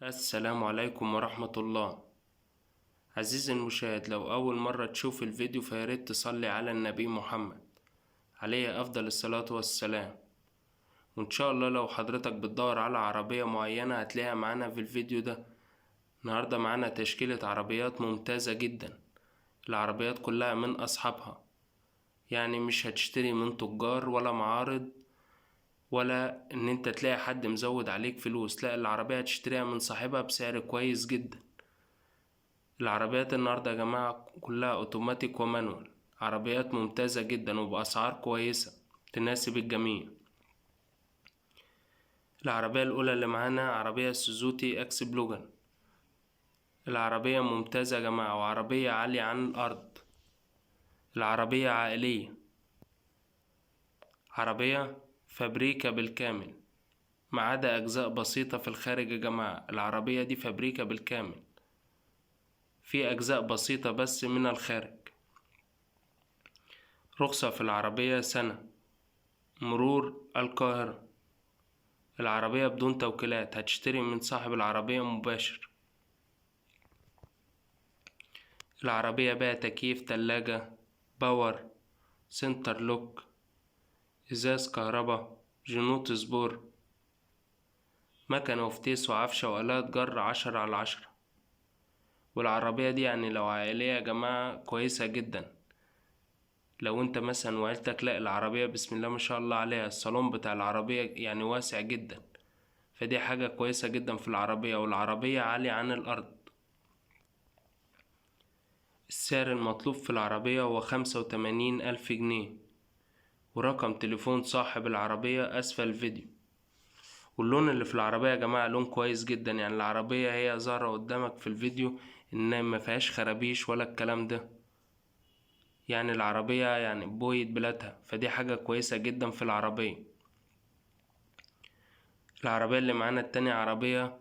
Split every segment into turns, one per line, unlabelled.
السلام عليكم ورحمة الله. عزيزي المشاهد، لو أول مرة تشوف الفيديو فياريت تصلي على النبي محمد عليه أفضل الصلاة والسلام. وإن شاء الله لو حضرتك بتدور على عربية معينة هتلاقيها معانا في الفيديو ده. النهاردة معانا تشكيلة عربيات ممتازة جدا، العربيات كلها من أصحابها، يعني مش هتشتري من تجار ولا معارض ولا إن انت تلاقي حد مزود عليك فلوس، لا، العربية هتشتريها من صاحبها بسعر كويس جدا. العربيات النهاردة يا جماعة كلها اوتوماتيك ومانوال، عربيات ممتازة جدا وبأسعار كويسة تناسب الجميع. العربية الأولى اللي معانا عربية سوزوكي اكس بلوجان. العربية ممتازة يا جماعة وعربية عالية عن الأرض. العربية عائلية، عربية فابريكا بالكامل ما عدا أجزاء بسيطة في الخارج يا جماعة. العربية دي فابريكا بالكامل، في أجزاء بسيطة بس من الخارج. رخصة في العربية سنة، مرور القاهرة. العربية بدون توكيلات، هتشتري من صاحب العربية مباشر. العربية بقى تكييف، تلاجة، باور، سنتر لوك، ازاز كهربا، جنوط سبور، مكنة وفتيس وعفشة وآلات جر 10/10. والعربية دي يعني لو عائلية يا جماعة كويسة جدا. لو انت مثلا وعيلتك، لا، العربية بسم الله ما شاء الله عليها، الصالون بتاع العربية يعني واسع جدا، فدي حاجة كويسة جدا في العربية. والعربية عالية عن الأرض. السعر المطلوب في العربية هو 85,000 جنيه، ورقم تليفون صاحب العربية أسفل الفيديو. واللون اللي في العربية يا جماعة لون كويس جدا، يعني العربية هي ظاهرة قدامك في الفيديو إن ما فيهاش خرابيش ولا الكلام ده، يعني العربية يعني بوية بلادها، فدي حاجة كويسة جدا في العربية. العربية اللي معانا التانية عربية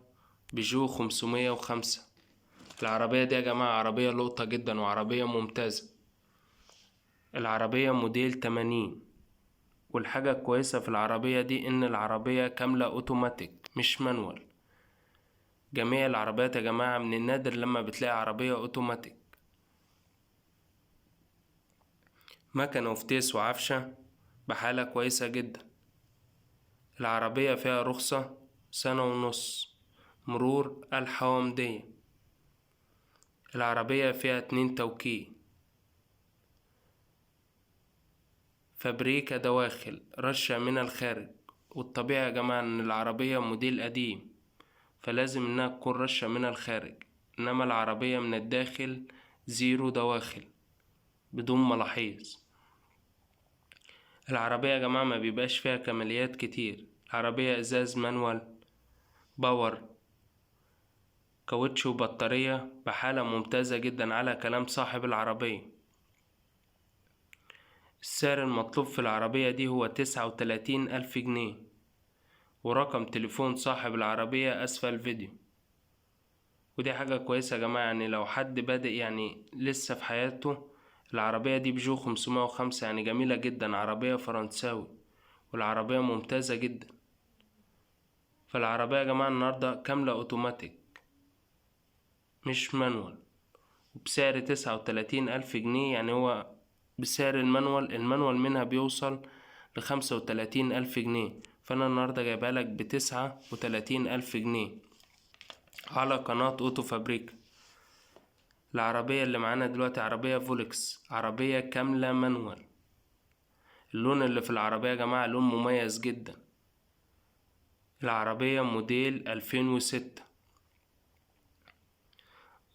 بيجو 505. العربية دي يا جماعة عربية لقطة جدا وعربية ممتازة. العربية موديل 80. والحاجة الكويسة في العربية دي إن العربية كاملة أوتوماتيك مش مانوال. جميع العربيات يا جماعة من النادر لما بتلاقي عربية أوتوماتيك. مكنة وفتيس وعفشة بحالة كويسة جدا. العربية فيها رخصة 1.5 سنة، مرور الحوامدية. العربية فيها 2 توكيل، فابريكا دواخل، رشة من الخارج. والطبيعي يا جماعة إن العربية موديل قديم فلازم إنها تكون رشة من الخارج، إنما العربية من الداخل زيرو دواخل بدون ملاحيظ. العربية يا جماعة ما بيبقاش فيها كماليات كتير. العربية إزاز مانوال، باور، كاوتش وبطارية بحالة ممتازة جدا على كلام صاحب العربية. السعر المطلوب في العربية دي هو 39,000 جنيه، ورقم تليفون صاحب العربية أسفل الفيديو. ودي حاجة كويسة يا جماعة، يعني لو حد بادئ يعني لسه في حياته. العربية دي بيجو 505، يعني جميلة جدا، عربية فرنساوي والعربية ممتازة جدا. فالعربية يا جماعة النهاردة كاملة اوتوماتيك مش مانوال، وبسعر 39,000 جنيه. يعني هو بسعر المانوال منها بيوصل ل35,000 جنيه، فأنا النهاردة جايبها لك ب39,000 جنيه على قناة أوتو فابريك. العربية اللي معانا دلوقتي عربية فولكس، عربية كاملة مانوال. اللون اللي في العربية يا جماعة لون مميز جدا. العربية موديل 2006.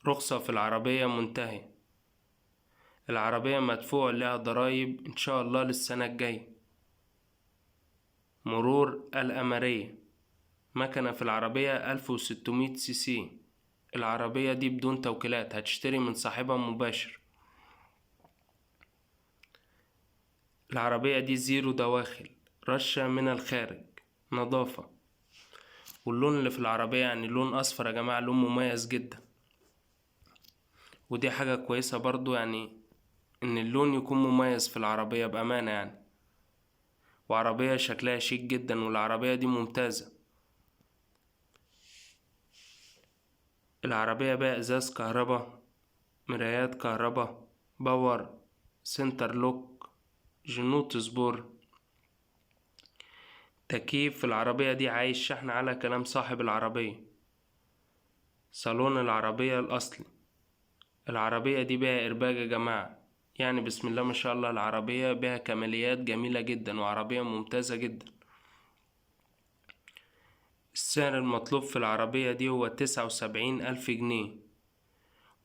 رخصة في العربية منتهية. العربية مدفوع لها ضرايب إن شاء الله للسنة الجاية. مرور الأمارية. مكنة في العربية 1600 سي سي. العربية دي بدون توكيلات، هتشتري من صاحبها مباشر. العربية دي زيرو دواخل، رشة من الخارج، نظافة. واللون اللي في العربية يعني لون أصفر يا جماعة، لون مميز جدا. ودي حاجة كويسة برضو، يعني إن اللون يكون مميز في العربية بأمانة يعني. وعربية شكلها شيك جدا، والعربية دي ممتازة. العربية بقى ازاز كهربا، مرايات كهربا، باور، سنتر لوك، جنوط سبور. تكييف العربية دي عايش شحن على كلام صاحب العربية. صالون العربية الأصلي. العربية دي بيها إرباج يا جماعة، يعني بسم الله ما شاء الله العربية بيها كماليات جميلة جدا وعربية ممتازة جدا. السعر المطلوب في العربية دي هو 79,000 جنيه،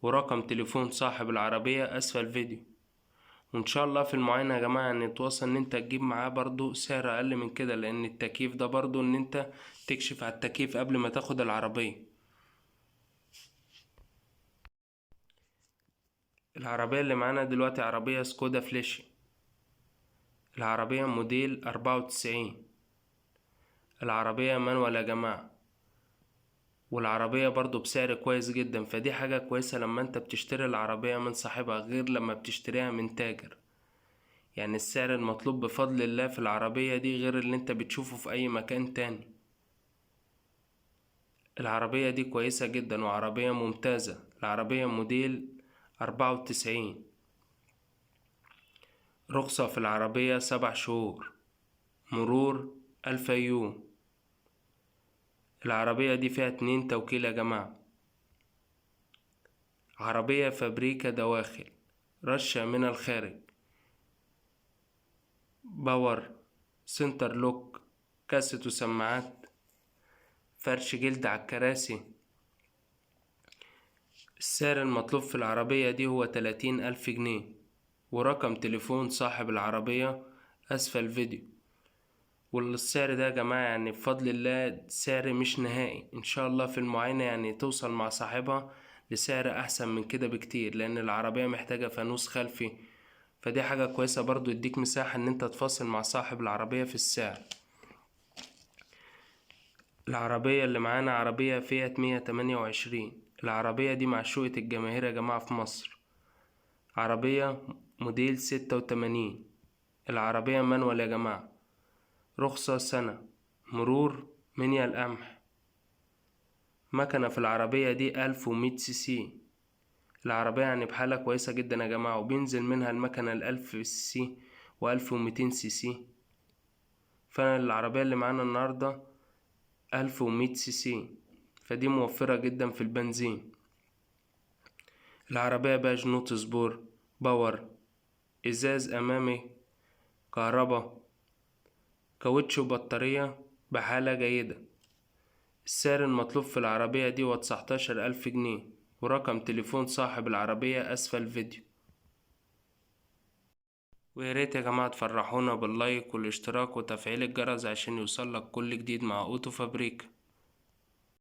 ورقم تليفون صاحب العربية أسفل الفيديو. وإن شاء الله في المعاينة يا جماعة نتوصل إن انت تجيب معاه برضو سعر أقل من كده، لأن التكييف ده برضو إن انت تكشف على التكييف قبل ما تاخد العربية. العربية اللي معانا دلوقتي عربية سكودا فليشي. العربية موديل 94. العربية مانوال يا جماعة، والعربية برضو بسعر كويس جدا، فدي حاجة كويسة لما انت بتشتري العربية من صاحبها غير لما بتشتريها من تاجر. يعني السعر المطلوب بفضل الله في العربية دي غير اللي انت بتشوفه في اي مكان تاني. العربية دي كويسة جدا وعربية ممتازة. العربية موديل 94. رخصة في العربية 7 شهور. مرور 1000 يوم. العربية دي فيها 2 توكيل يا جماعة. عربية فابريكا دواخل، رشة من الخارج، باور، سنتر لوك، كاسة وسماعات، فرش جلد على الكراسي. السعر المطلوب في العربية دي هو 30,000 جنيه، ورقم تليفون صاحب العربية أسفل الفيديو. والسعر ده يا جماعة يعني بفضل الله سعر مش نهائي، إن شاء الله في المعاينة يعني توصل مع صاحبها لسعر أحسن من كده بكتير، لأن العربية محتاجة فانوس خلفي، فدي حاجة كويسة برضو يديك مساحة إن انت تفاصل مع صاحب العربية في السعر. العربية اللي معانا عربية فيات 128. العربية دي معشوقة الجماهير يا جماعة في مصر. عربية موديل 86. العربية مانوال يا جماعة. رخصة سنة. مرور منيا القمح. مكنة في العربية دي 1100 سي سي. العربية يعني بحالة كويسة جدا يا جماعة، وبينزل منها المكنة 1000 سي سي و1200 سي سي. فأنا العربية اللي معانا النهاردة 1100 سي سي، فدي موفرة جدا في البنزين. العربية بقى جنوط سبور، باور، ازاز امامي، كهربا، كاوتش وبطارية بحالة جيدة. السعر المطلوب في العربية دي هو 19,000 جنيه، ورقم تليفون صاحب العربية اسفل الفيديو. وياريت يا جماعة تفرحونا باللايك والاشتراك وتفعيل الجرس عشان يوصلك كل جديد مع اوتو فابريكا.